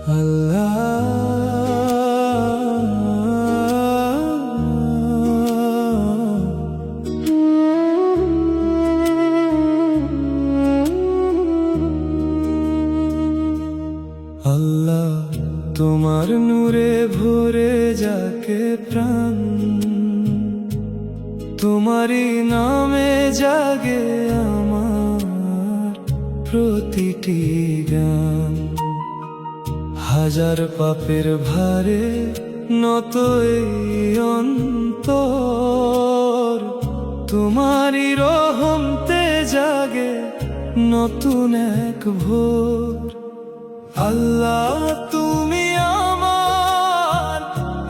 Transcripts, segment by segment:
আল্লাহ তোমার নূরে ভরে যাকে প্রাণ, তোমারই নামে জাগে আমার প্রতিটি গান। হাজার পাপের ভারে নত এই অন্তর, তোমারই রহমতে জাগে নতুন এক ভোর। আল্লাহ তুমি আমার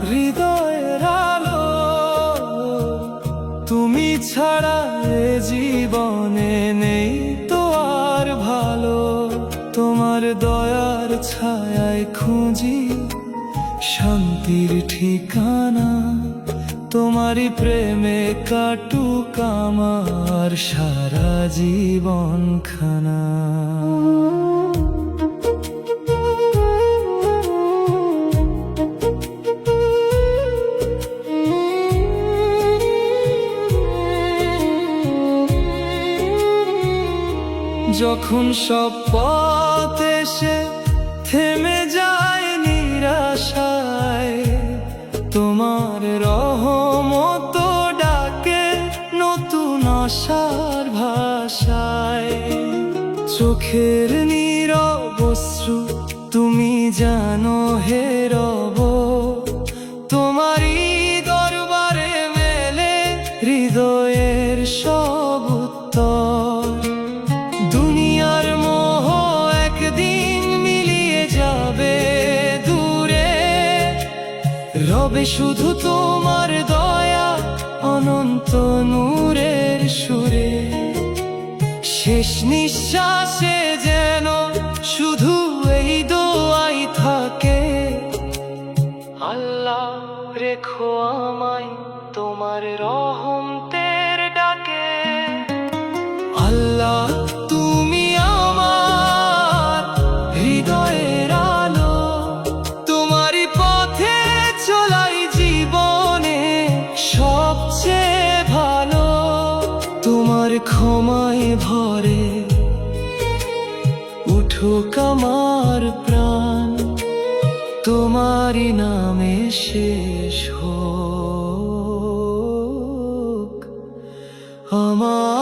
হৃদয়ের আলো, তুমি ছাড়া এ জীবনে নেই তো আর ভালো। তোমার দয়ার ছায়ায় খুঁজি শান্তির ঠিকানা, তোমারই প্রেমে কাটুক আমার সারা জীবনখানা। যখন সব পথ এসে থেমে যায় নিরাশায়, তোমার রহমত ডাকে নতুন আশার ভাষায়। চোখের নীরব অশ্রু তুমি জানো হে রব, তোমারই দরবারে মেলে হৃদয়ের সব উত্তর। দুনিয়ার মোহ একদিন মিলিয়ে যাবে দূরে, রবে শুধু তোমার দয়া অনন্ত নূরের সুরে। শেষ নিঃশ্বাসে যেন শুধু এই দোয়াই থাকে, আল্লাহ রেখো আমায় তোমার রহমতের ডাকে। আল্লাহ তুমি আমার হৃদয়ের আলো, তোমারই পথে চলাই জীবনে সবচেয়ে ভালো। তোমার ক্ষমায় ভরে উঠুক আমার প্রাণ, তোমারই নামে শেষ হোক আমার